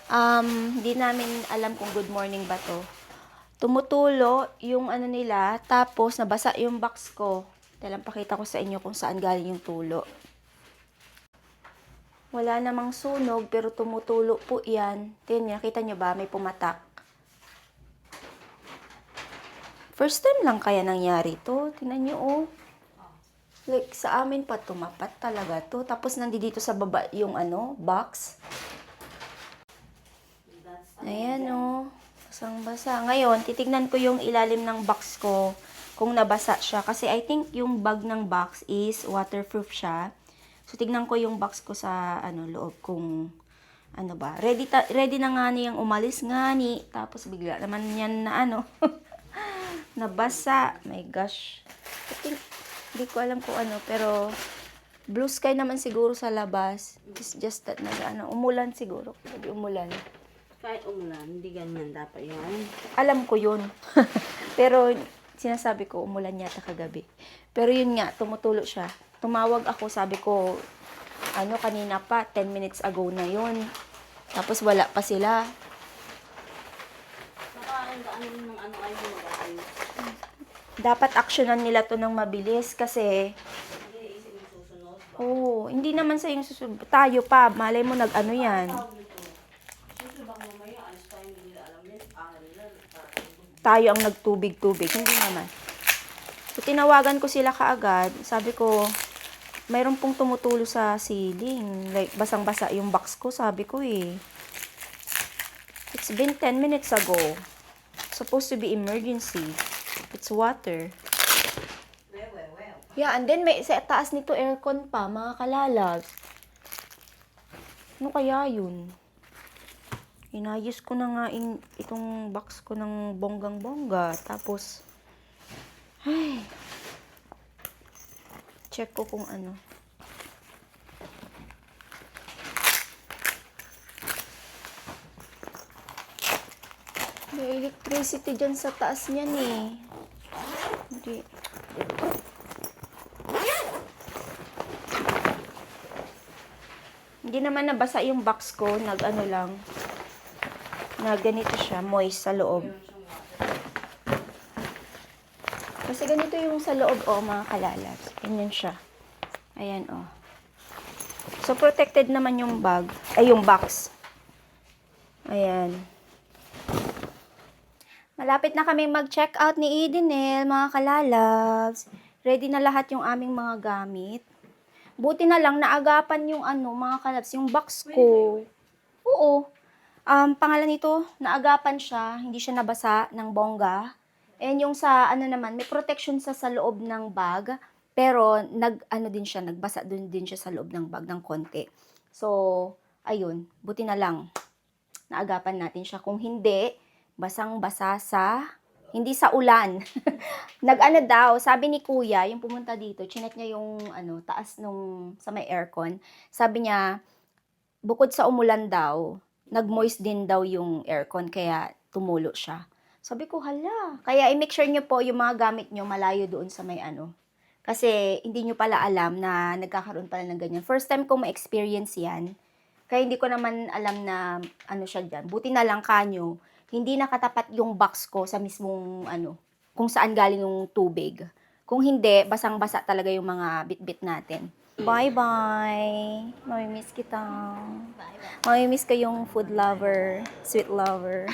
Hindi namin alam kung good morning ba to. Tumutulo yung ano nila, tapos nabasa yung box ko. Dalang pakita ko sa inyo kung saan galing yung tulo. Wala namang sunog, pero tumutulo po yan. Tingnan, nakita nyo ba? May pumatak. First time lang kaya nangyari to. Tingnan nyo, oh. Like, sa amin pa tumapat talaga to. Tapos nandito sa baba yung ano, box. Ayan, oh. Basang-basa. Ngayon, titignan ko yung ilalim ng box ko kung nabasa siya. Kasi I think yung bag ng box is waterproof siya. So, tignan ko yung box ko sa loob kung ano ba. Ready na nga niyang umalis nga ni. Tapos bigla naman yan na nabasa. My gosh. I think, hindi ko alam kung ano. Pero, blue sky naman siguro sa labas. It's just that umulan siguro. Sabi umulan. Kahit umulan, hindi ganyan dapat yun. Alam ko yun. Pero, sinasabi ko, umulan yata kagabi. Pero yun nga, tumutulo siya. Tumawag ako, sabi ko, kanina pa, 10 minutes ago na yun. Tapos wala pa sila. Saka, ano ng ano ay mag-ayos. Dapat aksyonan nila to ng mabilis kasi, Hindi naisip yung susunod. hindi naman sa yung susunod. Tayo pa, malay mo nag-ano yan. Siyempre baka mamaya, alis tayo, hindi nila alam nila, nila, Tayo ang nagtubig-tubig. Hindi naman. So, tinawagan ko sila kaagad. Sabi ko, mayroon pong tumutulo sa ceiling. Like, basang-basa yung box ko, sabi ko eh. It's been 10 minutes ago. Supposed to be emergency. It's water. well. Yeah, and then may sa taas nito aircon pa, mga kalalag. Ano kaya yun? Inayos ko na nga itong box ko ng bonggang-bongga. Tapos, ay, check ko kung ano. May electricity dyan sa taas niyan eh. Hindi. Hindi naman nabasa yung box ko. Nag-ano lang. Na ganito siya, moist sa loob. Kasi ganito yung sa loob, mga kalalas. Ganyan siya. Ayan, So, protected naman yung bag. Ay, yung box. Ayan. Malapit na kami mag-check out ni Edenel, mga kalalabs. Ready na lahat yung aming mga gamit. Buti na lang, naagapan yung mga kalabs, yung box ko. Oo. Pangalan nito, naagapan siya, hindi siya nabasa ng bongga. And yung sa, naman, may protection sa loob ng bag. Pero, nagbasa din siya sa loob ng bag ng konti. So, ayun, buti na lang, naagapan natin siya. Kung hindi, basang-basa hindi sa ulan. Daw, sabi ni kuya, yung pumunta dito, chinek niya yung taas sa may aircon. Sabi niya, bukod sa umulan daw, nag-moist din daw yung aircon, kaya tumulo siya. Sabi ko, hala. Kaya i-make sure niyo po yung mga gamit niyo malayo doon sa may Kasi hindi niyo pala alam na nagkakaroon pala ng ganyan. First time ko ma-experience yan. Kaya hindi ko naman alam na siya dyan. Buti na lang kanyo, hindi nakatapat yung box ko sa mismong kung saan galing yung tubig. Kung hindi, basang-basa talaga yung mga bit-bit natin. Bye-bye! Mamimiss kita. Mamimiss ko yung food lover, sweet lover.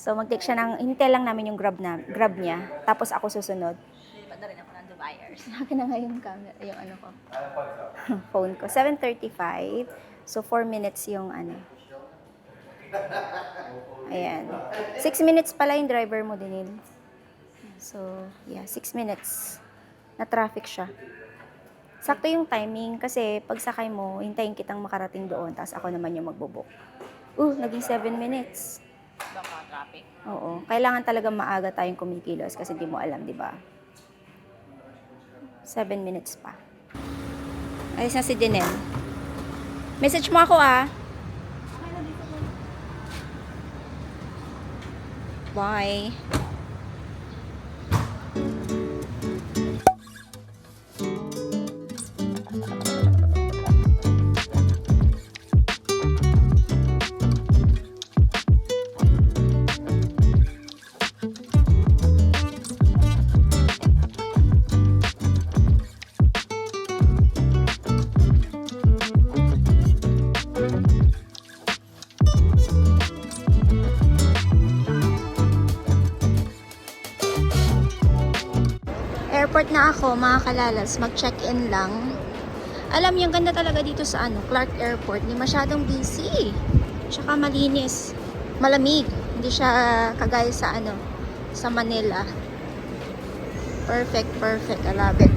So, mag-take siya hintay lang namin yung grab niya. Tapos ako susunod. Lipat na rin ako ng Dubaiers. Akin na nga yung camera, yung ko. Phone ko. 7:35. So, 4 minutes yung Ayan. 6 minutes pala yung driver mo, Dinil. So, yeah, 6 minutes. Na-traffic siya. Sakto yung timing kasi pagsakay mo, hintayin kitang makarating doon, tapos ako naman yung magbubuk. Naging 7 minutes. Baka traffic. Oo. Kailangan talaga maaga tayong kumikilos kasi di mo alam, di ba? 7 minutes pa. Ayos na si Dinel. Message mo ako Bye. airport na ako, mga kalalas. Mag-check-in lang. Alam niyo, ganda talaga dito sa Clark Airport. Hindi masyadong busy. Tsaka malinis. Malamig. Hindi siya kagaya sa sa Manila. Perfect, perfect. I love it.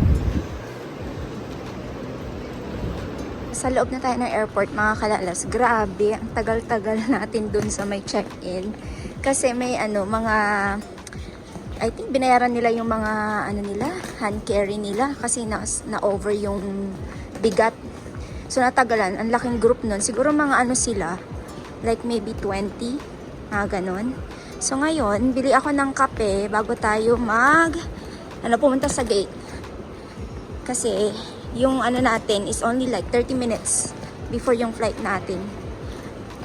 Sa loob na tayo ng airport, mga kalalas. Grabe, ang tagal-tagal natin dun sa may check-in. Kasi may mga, I think binayaran nila yung mga nila, hand carry nila kasi na-over yung bigat. So natagalan, ang laking group nun. Siguro mga sila, like maybe 20, ganon. So ngayon, bili ako ng kape bago tayo pumunta sa gate. Kasi yung natin is only like 30 minutes before yung flight natin.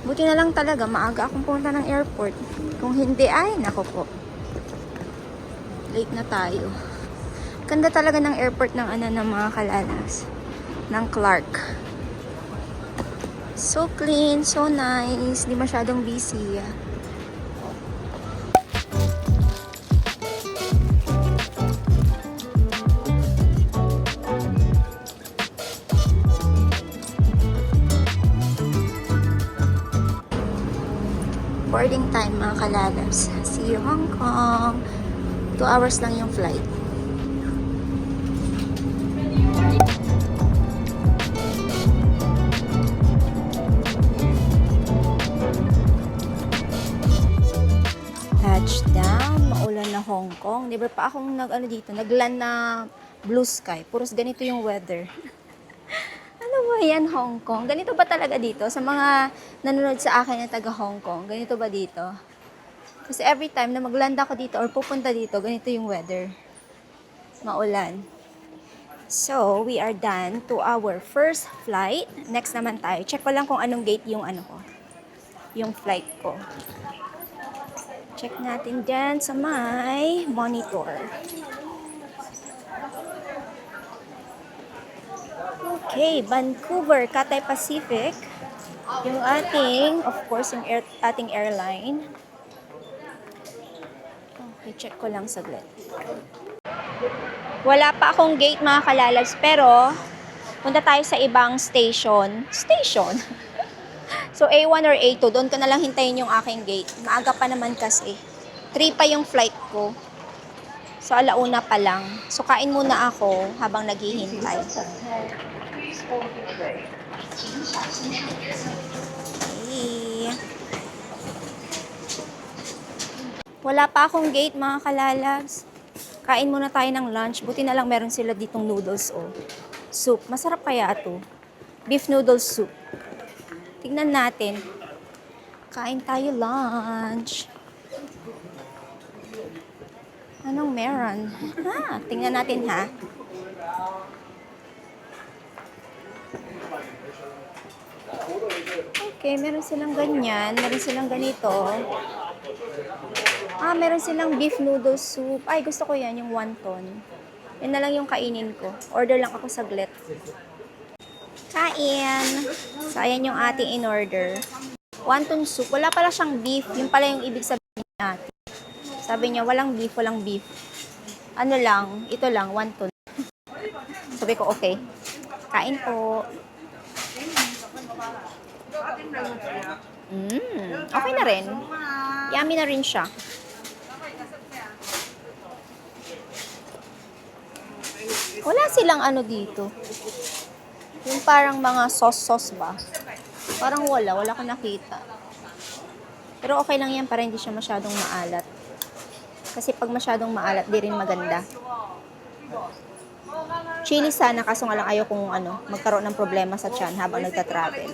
Buti na lang talaga, maaga akong pumunta ng airport. Kung hindi, ay, nako po. Late na tayo. Ganda talaga ng airport ng ng mga kalalas. Ng Clark. So clean, so nice. Di masyadong busy. Boarding time, mga kalalabs. See you, Hong Kong. 2 hours lang yung flight. Touchdown. Maulan na Hong Kong. Never pa akong nagland na blue sky. Puros ganito yung weather. Ano ba yan, Hong Kong? Ganito ba talaga dito? Sa mga nanonood sa akin na taga Hong Kong, ganito ba dito? Kasi every time na magland ako dito or pupunta dito, ganito yung weather. Maulan. So, we are done to our first flight. Next naman tayo. Check ko lang kung anong gate yung yung flight ko. Check natin dyan sa my monitor. Okay, Vancouver, Cathay Pacific. Yung ating, of course, yung ating airline. Okay, check ko lang saglit. Wala pa akong gate, mga kalalabs, pero punta tayo sa ibang station. So, A1 or A2, doon ko na lang hintayin yung aking gate. Maaga pa naman kasi. 3 pa yung flight ko. So, alauna pa lang. So, kain muna ako habang naghihintay. Okay. Wala pa akong gate, mga kalalabs. Kain muna tayo ng lunch. Buti na lang meron sila ditong noodles, soup. Masarap kaya ito. Beef noodle soup. Tignan natin. Kain tayo lunch. Anong meron? Tingnan natin, ha. Okay, meron silang ganyan. Meron silang ganito. Meron silang beef noodle soup. Ay, gusto ko yan, yung wonton. Yan na lang yung kainin ko. Order lang ako saglit. Kain! So, ayan yung ating in-order. Wonton soup. Wala pala siyang beef. Yun pala yung ibig sabihin natin. Sabi niya, walang beef, walang beef. Ano lang, ito lang, wonton. Sabi ko, okay. Kain po. Okay na rin. Yummy na rin siya. Wala silang dito. Yung parang mga sauce ba? Parang wala ko nakita. Pero okay lang yan para hindi siya masyadong maalat. Kasi pag masyadong maalat, di rin maganda. Chili sana, kaso nga lang ayaw kung magkaroon ng problema sa tiyan habang nagta-travel.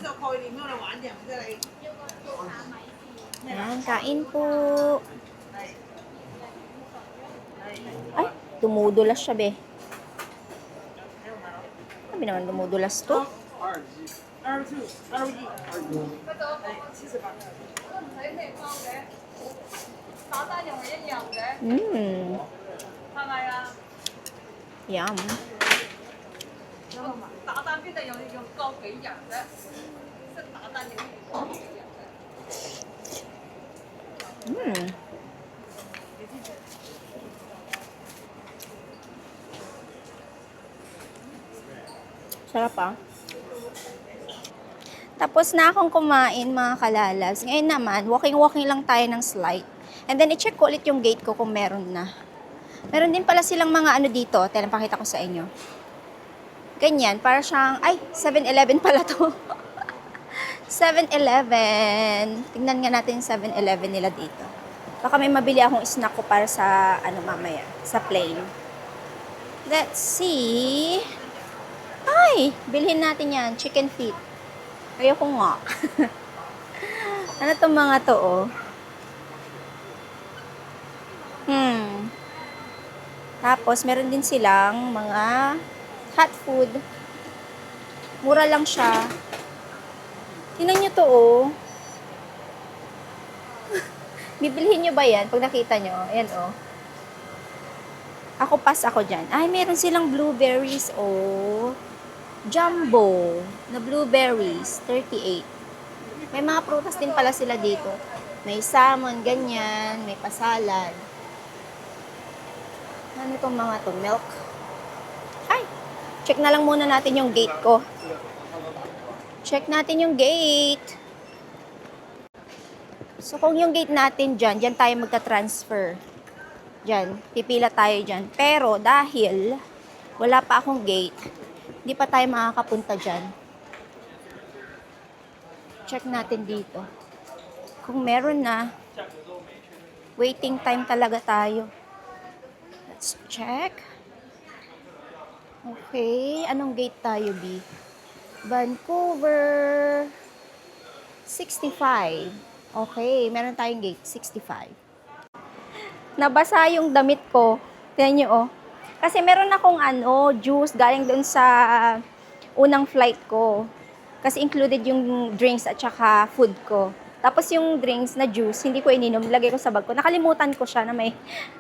Yan, kain po. Ay, dumudulas siya, be. Sabi naman, dumudulas to. Yum. Sarap ah. Tapos na akong kumain mga kalalas. Ngayon naman, walking-walking lang tayo ng slight. And then, i-check ko ulit yung gate ko kung meron na. Meron din pala silang mga ano dito. Tela, pakita ko sa inyo. Ganyan, para siyang, ay, 7-Eleven pala to. 7-Eleven. Tingnan nga natin yung 7-Eleven nila dito. Baka may mabili akong snack ko para sa, ano mamaya, sa plane. Let's see. Ay, bilhin natin yan, chicken feet. Ayoko nga. Ano tong mga to, oh? Tapos, meron din silang mga hot food. Mura lang siya. Tingnan nyo to, oh. Bibilhin nyo ba yan pag nakita nyo? Ayan, oh. Ako, pass ako dyan. Ay, meron silang blueberries, oh. Jumbo na blueberries, 38. May mga prutas din pala sila dito. May salmon, ganyan. May pasalad. Ano itong mga to? Milk? Ay! Check na lang muna natin yung gate ko. Check natin yung gate. So, kung yung gate natin dyan tayo magta-transfer. Dyan, pipila tayo dyan. Pero, dahil wala pa akong gate, hindi pa tayo makakapunta dyan. Check natin dito. Kung meron na, waiting time talaga tayo. Let's check. Okay, anong gate tayo, B? Vancouver 65. Okay, meron tayong gate 65. Nabasa yung damit ko. Tignan nyo, oh. Kasi meron akong juice galing doon sa unang flight ko. Kasi included yung drinks at saka food ko. Tapos yung drinks na juice, hindi ko ininom, nilagay ko sa bag ko. Nakalimutan ko siya na may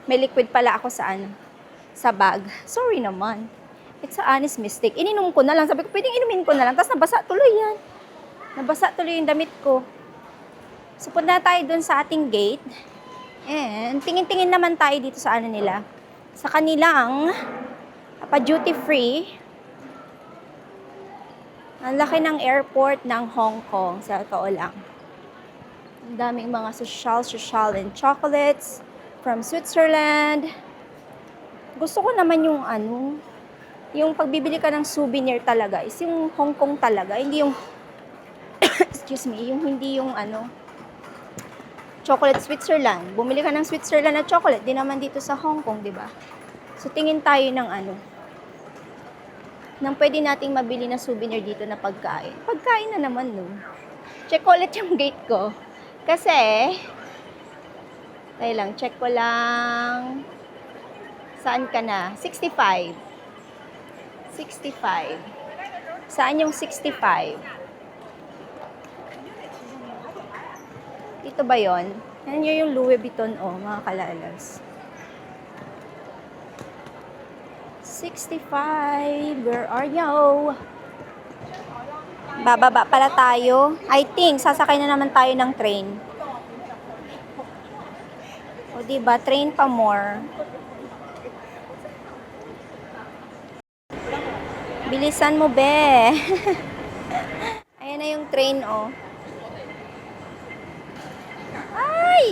liquid pala ako sa bag. Sorry naman. It's a honest mistake. Ininom ko na lang. Sabi ko, pwedeng inumin ko na lang. Tapos nabasa tuloy yan. Nabasa tuloy yung damit ko. So, punta tayo dun sa ating gate. And tingin-tingin naman tayo dito sa ano nila. Sa kanilang pa-duty free. Ang laki ng airport ng Hong Kong, sa totoo lang. Ang daming mga social and chocolates from Switzerland. Gusto ko naman yung pagbibili ka ng souvenir talaga is yung Hong Kong talaga, hindi yung excuse me, hindi yung chocolate Switzerland. Bumili ka ng Switzerland na chocolate, di naman dito sa Hong Kong, di ba? So tingin tayo ng nang pwede nating mabili na souvenir dito na pagkain. Pagkain na naman, no? Check ko ulit yung gate ko. Kasi, tayo lang, check ko lang. Saan ka na? 65. 65. Saan yung 65? Dito ba yon? Yan yung Louis Vuitton, oh, mga kalalas. 65. Where are you? Bababa pala tayo. I think, sasakay na naman tayo ng train. O, diba? Train pa more. Bilisan mo, be. Ayan na yung train, oh.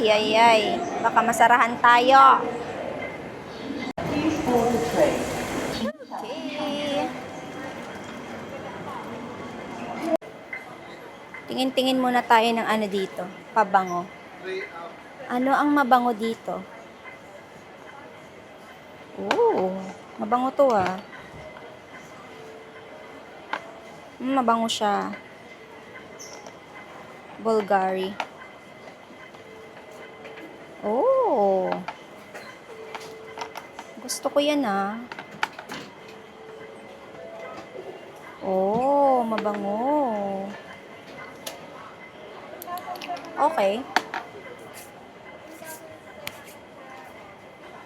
Ay. Baka masarahan tayo. Okay. Tingin-tingin muna tayo ng dito. Pabango. Ano ang mabango dito? Oh, mabango to ah. Mabango siya. Bulgari. Oh. Gusto ko yan ah. Oh, mabango. Okay.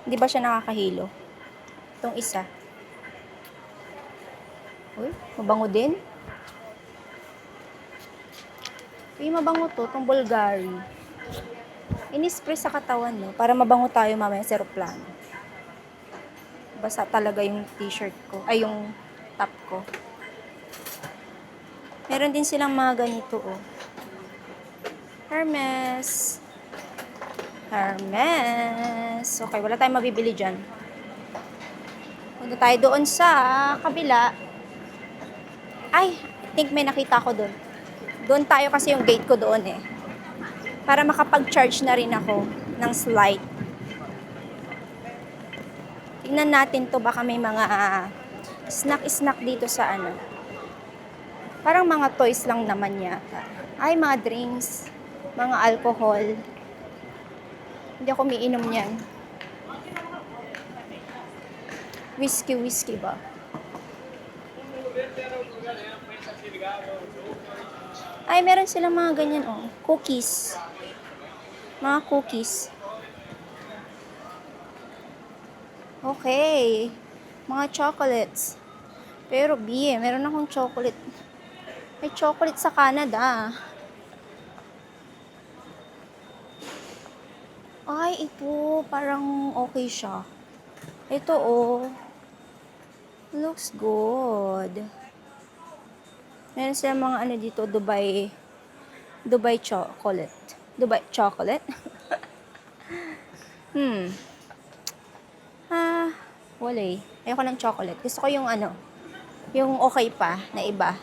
Hindi ba siya nakakahilo? Itong isa. Uy, mabango din. Uy, mabango to. Itong Bulgari. Inispray sa katawan, no? Para mabango tayo mamaya sa aeroplano. Basa talaga yung t-shirt ko. Ay, yung top ko. Meron din silang mga ganito, oh. Hermes. Hermes. Okay, wala tayong mabibili dyan. Punta tayo doon sa kabila. Ay, I think may nakita ko doon. Doon tayo kasi yung gate ko doon eh. Para makapag-charge na rin ako ng slide. Tingnan natin to, baka may mga snack-snack dito sa ano. Parang mga toys lang naman yata. Ay, mga drinks, mga alcohol. Hindi ako umiinom niyan. Whiskey ba? Ay, meron silang mga ganyan, oh. Cookies. Mga cookies. Okay. Mga chocolates. Pero, meron akong chocolate. May chocolate sa Canada. Ay, ito. Parang okay siya. Ito, oh. Looks good. Meron silang mga ano dito, Dubai chocolate. Dubai chocolate? Wala eh. Ayoko ng chocolate. Gusto ko yung ano, yung okay pa na iba.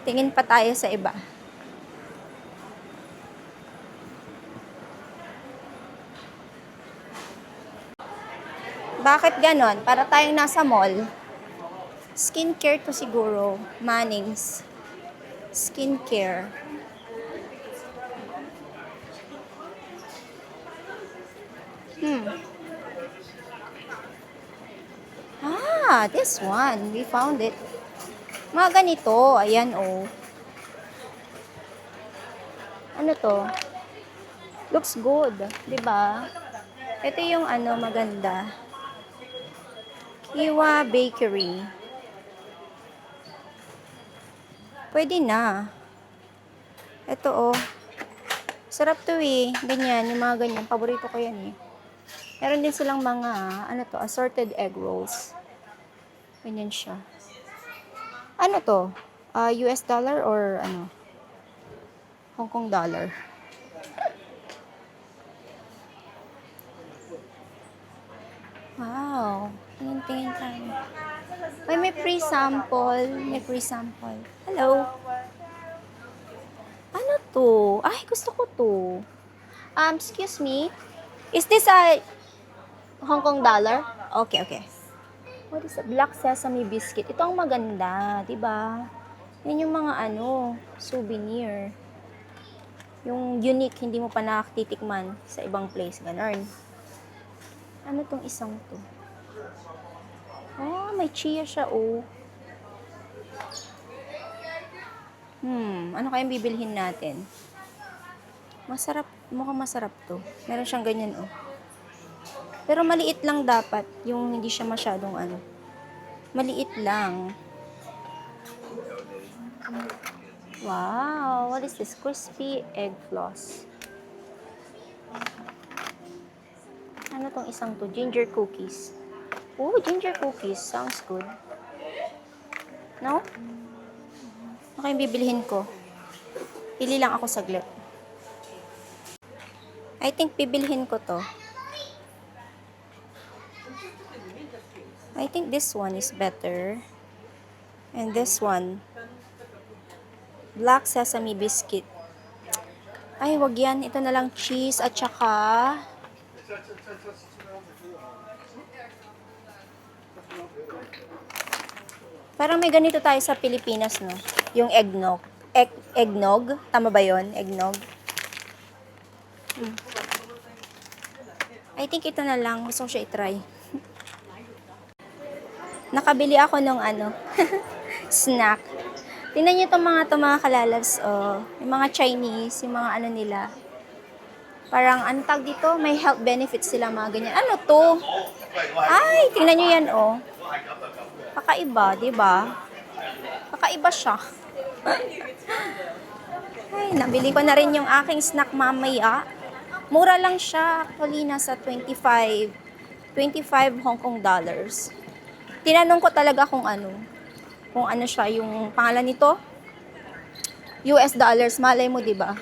Tingin pa tayo sa iba. Bakit ganon? Para tayong nasa mall. Skincare to siguro. Mannings. Skincare. This one. We found it. Mga ganito. Ayan, oh. Ano to? Looks good. Diba? Ito yung ano, maganda. Kiwa Bakery. Pwede na. Ito, oh. Sarap to eh. Ganyan, yung mga ganyan. Paborito ko yan eh. Meron din silang mga, ano to, assorted egg rolls. Ganyan siya. Ano to? US dollar or ano? Hong Kong dollar. Wow. Tingin-tingin tayo. Ay, may free sample. May free sample. Hello. Ano to? Ay, gusto ko to. Excuse me. Is this a Hong Kong dollar? Okay, okay. What is it? Black sesame biscuit. Ito ang maganda, 'di ba? Yan yung mga ano, souvenir. Yung unique, hindi mo pa nakatitikman sa ibang place, ganun. Ano tong isang to? Oh, may chia siya, oh. Ano kayang bibilhin natin? Masarap, mukhang masarap to. Meron siyang ganyan, oh. Pero maliit lang dapat, yung hindi siya masyadong ano. Maliit lang. Wow, what is this? Crispy egg floss. Ano tong isang to? Ginger cookies. Oh, ginger cookies. Sounds good. No? Ano kayong bibilhin ko? Pili lang ako saglit. I think bibilhin ko to. I think this one is better. And this one. Black sesame biscuit. Ay, wag yan. Ito na lang cheese at saka parang may ganito tayo sa Pilipinas, no? Yung eggnog. Eggnog? Tama ba yon? Eggnog? I think ito na lang. Gusto ko siya i-try. Nakabili ako ng ano, snack. Tingnan nyo itong mga kalalabs, oh. Yung mga Chinese, yung mga ano nila. Parang, ano tag dito? May health benefits sila, mga ganyan. Ano to? Ay, tingnan nyo yan, oh. Kakaiba, diba? Kakaiba siya. Ay, nabili ko na rin yung aking snack mamaya. Mura lang siya. Actually, nasa 25 Hong Kong dollars. Tinanong ko talaga kung ano siya, yung pangalan nito. US dollars, malay mo, di ba?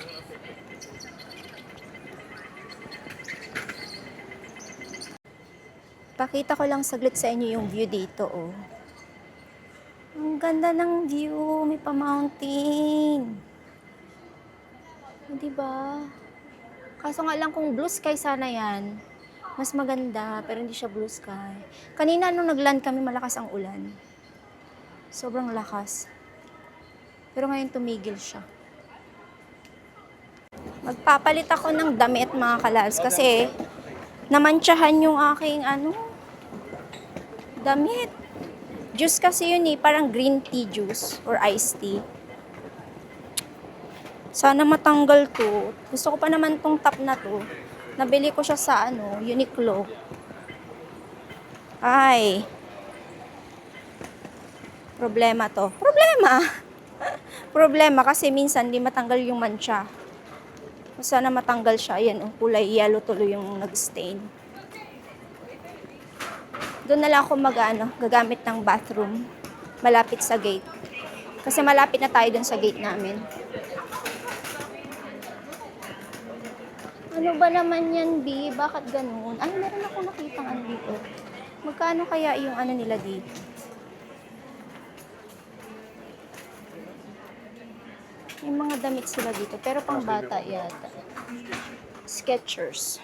Pakita ko lang saglit sa inyo yung view dito, oh. Ang ganda ng view, may pa-mountain. Di ba? Kaso nga lang kung blue sky sana yan, mas maganda, pero hindi siya blue sky. Kanina nung nag-land kami, malakas ang ulan. Sobrang lakas. Pero ngayon tumigil siya. Magpapalit ako ng damit, mga kalabs, kasi namantsahan yung aking damit. Juice kasi yun eh, parang green tea juice or iced tea. Sana matanggal to. Gusto ko pa naman tong top na to. Nabili ko siya sa Uniqlo. Ay. Problema to. Problema kasi minsan di matanggal yung mancha. Sana matanggal siya. Ayan, kulay yellow tuloy yung nag-stain. Doon na lang ako gagamit ng bathroom. Malapit sa gate. Kasi malapit na tayo doon sa gate namin. Ano ba naman yan, B? Bakit ganun? Meron ako nakitang dito. Magkano kaya yung nila dito? May mga damit sila dito, pero pang bata yata. Skechers.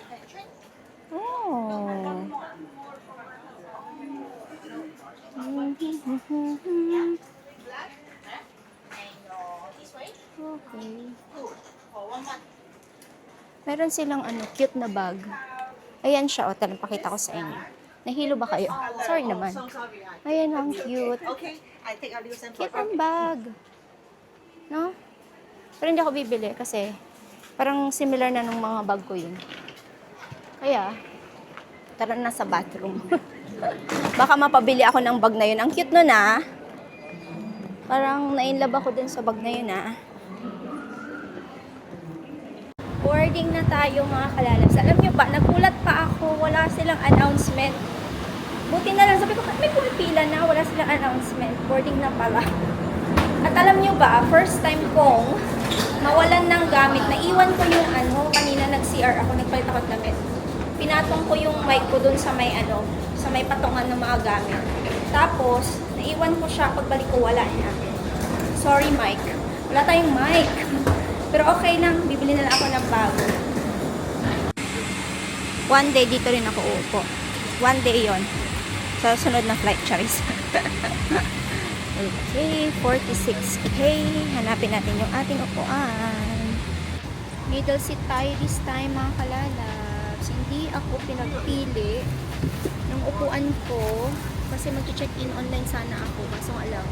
Oh. Okay. Meron silang cute na bag. Ayan siya, pakita ko sa inyo. Nahilo ba kayo? Sorry naman. Ayan, ang cute. Okay, I think I'll use them for Cute ang bag. No? Pero hindi ako bibili kasi parang similar na nung mga bag ko yun. Kaya, tara na sa bathroom. Baka mapabili ako ng bag na yun. Ang cute nun Parang na-inlove ako dun sa bag na yun Boarding na tayo, mga kalalabs. Alam nyo ba, nagulat pa ako, wala silang announcement. Buti na lang, sabi ko, may pumipila na, wala silang announcement. Boarding na pala. At alam nyo ba, first time kong mawalan ng gamit. Naiwan ko yung kanina nag-CR ako, nagpalit ako ng damit. Pinatong ko yung mic ko dun sa may sa may patungan ng mga gamit. Tapos, naiwan ko siya, pagbalik ko wala na. Sorry, mic. Wala tayong mic. Pero okay lang, bibili na lang ako ng bago. One day dito rin ako uupo. One day yon. Sa sunod na flight, charis. Okay, 46K. Hanapin natin yung ating upuan. Middle seat tayo this time, mga kalalabs. Hindi ako pinagpili ng upuan ko kasi mag-check-in online sana ako. Kaso alam,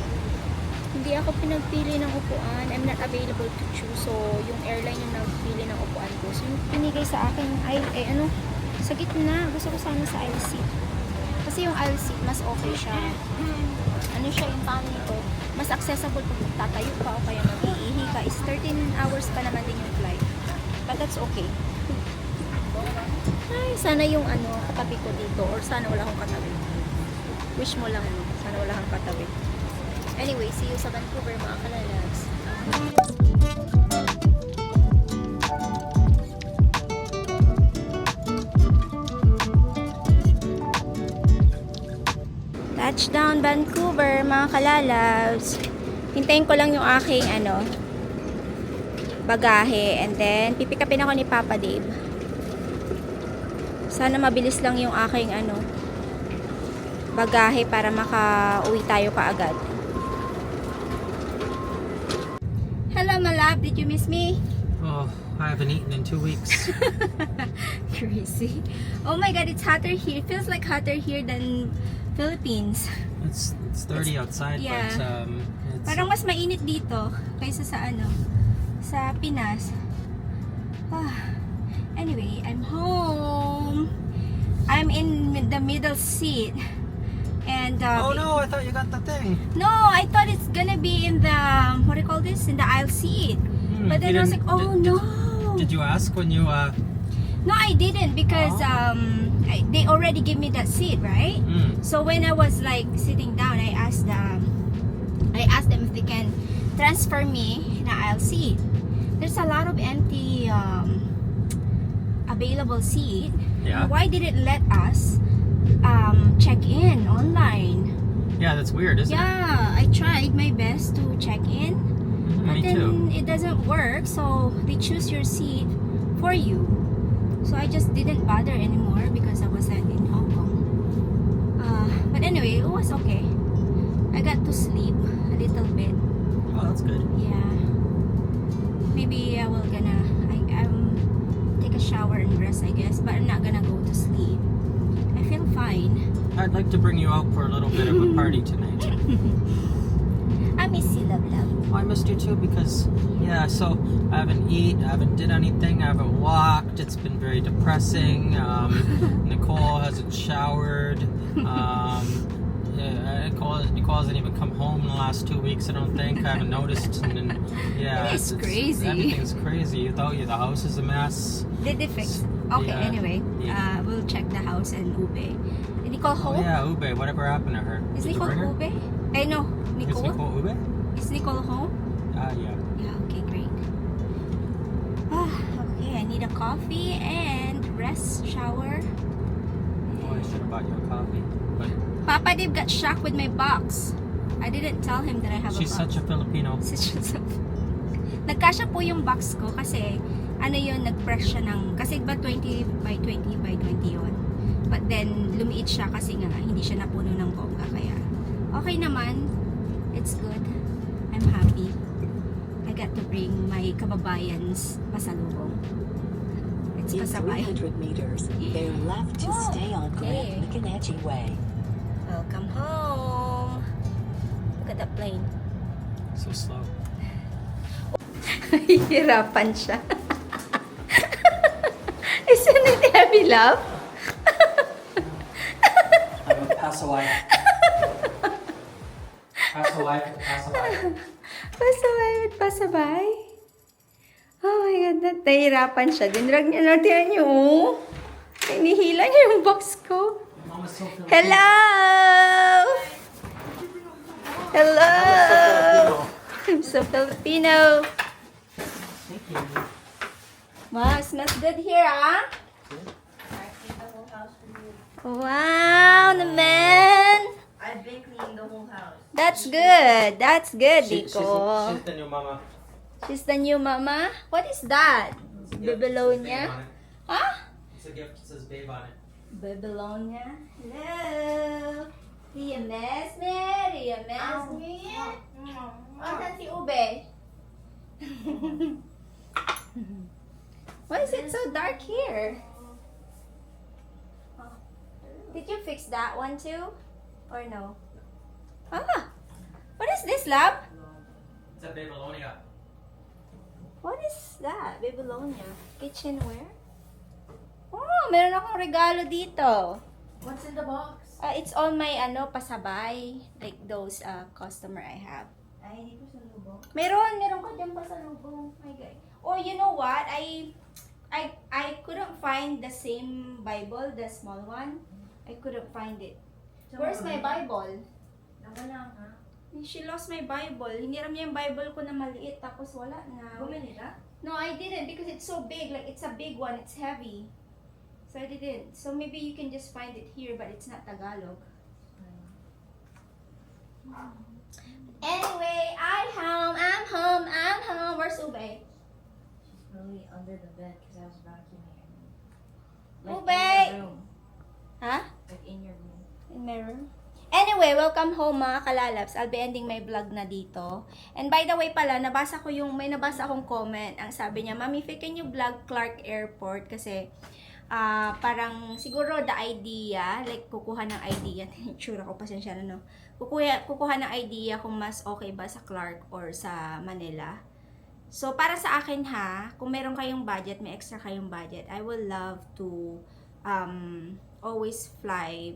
hindi ako pinagpili ng upuan. I'm not available to choose. So, yung airline yung nagpili ng upuan ko. So, yung pinigay sa akin ay, sa gitna. Gusto ko sana sa aisle seat. Kasi yung aisle seat, mas okay siya. Siya yung paano nito, mas accessible kung tatayo ka o kaya mag-iihi ka. Is 13 hours pa naman din yung flight. But that's okay. Ay, sana yung katabi ko dito or sana wala akong katabi. Wish mo lang, sana wala akong katabi. Anyway, see you sa Vancouver, mga kalalabs. Touchdown Vancouver, mga kalalabs. Hintayin ko lang yung aking bagahe and then pipikapin ako ni Papa Dave. Sana mabilis lang yung aking bagahe para maka-uwi tayo kaagad. Hello, my love. Did you miss me? Oh, I haven't eaten in 2 weeks. Crazy. Oh my God, it's hotter here. It feels like hotter here than Philippines. It's 30 outside, yeah. but it's Parang mas mainit dito kaysa sa sa Pinas. Anyway, I'm home. I'm in the middle seat. And oh no, I thought you got the thing. no, I thought it's gonna be in the what do you call this? In the aisle seat. But then I was like, oh no. Did you ask when you No, I didn't because they already give me that seat, right? So when I was like sitting down, I asked them if they can transfer me na aisle seat. There's a lot of empty available seat. Yeah. Why did it let us check in online? Yeah, that's weird, isn't it? Yeah, I tried my best to check in, but Me then too. it doesn't work. So they choose your seat for you. So I just didn't bother anymore because I was in Hong Kong. But anyway, it was okay. I got to sleep a little bit. Oh, that's good. Yeah. Maybe I will take a shower and rest, I guess. But I'm not gonna go to sleep. I feel fine. I'd like to bring you out for a little bit of a party tonight. I miss you, love. Oh, I missed you too because, yeah, so I haven't eaten, I haven't did anything, I haven't walked. It's been very depressing. Nicole hasn't showered. Yeah, Nicole hasn't even come home in the last 2 weeks, I don't think. I haven't noticed. And yeah, It is crazy. Everything's crazy. Without you, the house is a mess. Did they fix? Okay, Yeah. anyway, Yeah. we'll check the house and Ube. Did Nicole Oh, home? yeah, Ube, whatever happened to her? Is Did you Nicole bring her? Ube? I know. Is Nicole? Nicole Ube? Is Nicole home? Yeah. Yeah, okay, great. Okay, I need a coffee and rest, shower. Oh, I should have bought you a coffee. But Papa Dave got shocked with my box. I didn't tell him that I have she's a box. such a Filipino. Nagkasya po yung box ko kasi ano yun, nag-press siya ng, kasi ba 20 by 20 by 20 yun. But then, lumiit siya kasi nga hindi siya napuno ng bongga. Kaya, okay naman. It's good. I'm happy. I got to bring my kababayans pasalubong. It's In pasabay. 300 meters, bear left to Oh, stay on okay. Grand Maconache Way. Welcome home. Look at that plane. So slow. Hirapan siya. Isn't it heavy, love? I'm a pasaway. Pasaway. Pasabay with pasabay. Oh my God, nahihirapan siya. Dinrag niya na, tiyan niyo, oh. Hinihila niya yung box ko. Mama's so Filipino. Hello! Hello! I'm so Filipino. Thank you. Wow, smells good here, ah? Wow, naman! I've been cleaning the whole house. That's good. That's good, She's Nico. the new mama. She's the new mama. What is that? It's a gift. Babylonia? It says babe on it. Huh? It's a gift. It says babe on it. Babylonia. Hello. Do you miss me? Do you miss me? Asan si Ube? Why is it so dark here? Did you fix that one too? Or no? Ah! What is this, lab? It's a Babylonia. What is that? Babylonia. Kitchenware? Oh, meron akong regalo dito. What's in the box? It's all my pasabay. Like those customer I have. Ay, hindi ko salubong. Meron ka dyan pa sa lubong. My God. Oh, you know what? I couldn't find the same Bible, the small one. I couldn't find it. Where's my Bible? Nawala nga. She lost my Bible. Hiniram niya yung Bible ko na maliit, tapos wala na. Bumili ka? No, I didn't because it's so big. Like, it's a big one. It's heavy. So I didn't. So maybe you can just find it here, but it's not Tagalog. Anyway, I'm home. Where's Ube? She's probably under the bed because I was vacuuming. Ube! In your room. Huh? Like in your room. In my room. Anyway, welcome home mga kalalabs. I'll be ending my vlog na dito. And by the way pala, may nabasa akong comment. Ang sabi niya, Mami, can you vlog Clark Airport? Kasi parang siguro the idea, like kukuha ng idea, tsura ko, pasensya na no. Kukuha ng idea kung mas okay ba sa Clark or sa Manila. So para sa akin ha, kung meron kayong budget, may extra kayong budget, I will love to always fly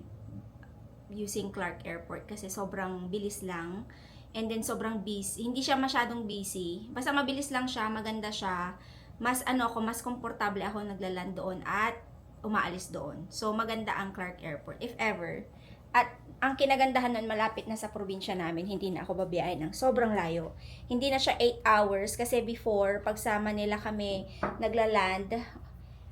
using Clark Airport kasi sobrang bilis lang and then sobrang busy, hindi siya masyadong busy, basta mabilis lang siya, maganda siya, mas mas komportable ako naglaland doon at umaalis doon. So maganda ang Clark Airport if ever At ang kinagandahan nun, malapit na sa probinsya namin, hindi na ako babiyahe ng sobrang layo. Hindi na siya 8 hours kasi before, pagsama nila kami nagla-land,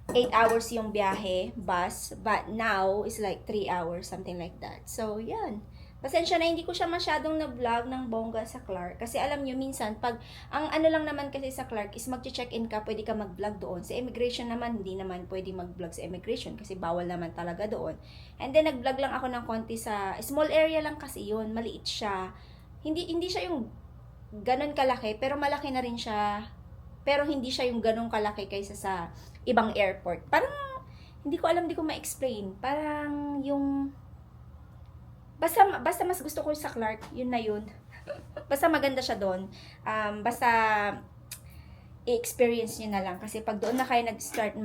8 hours yung biyahe, bus, but now is like 3 hours, something like that. So, yan. Pasensya na, hindi ko siya masyadong na-vlog ng bongga sa Clark. Kasi alam nyo, minsan, pag, ang ano lang naman kasi sa Clark is mag-check-in ka, pwede ka mag-vlog doon. Sa immigration naman, hindi naman pwede mag-vlog sa immigration kasi bawal naman talaga doon. And then, nag-vlog lang ako ng konti sa, small area lang kasi yun, maliit siya. Hindi siya yung ganon kalaki, pero malaki na rin siya. Pero hindi siya yung ganon kalaki kaysa sa ibang airport. Parang, hindi ko alam, hindi ko ma-explain. Parang yung, basta mas gusto ko sa Clark, yun na yun. Basta maganda siya doon. Basta i-experience niyo na lang kasi pag doon na kayo nag-start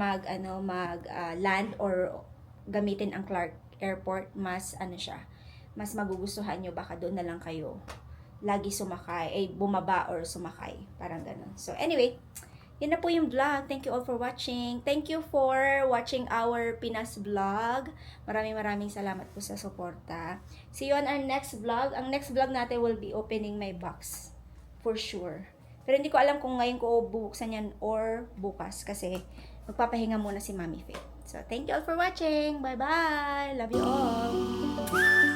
land or gamitin ang Clark Airport, mas mas magugustuhan niyo, baka doon na lang kayo lagi sumakay, bumaba or sumakay, parang ganun. So anyway, yun na po yung vlog. Thank you all for watching. Thank you for watching our Pinas vlog. Maraming salamat po sa suporta. See you on our next vlog. Ang next vlog natin will be opening my box. For sure. Pero hindi ko alam kung ngayon ko bubuksan yan or bukas. Kasi magpapahinga muna si Mami Faith. So, thank you all for watching. Bye-bye. Love you all.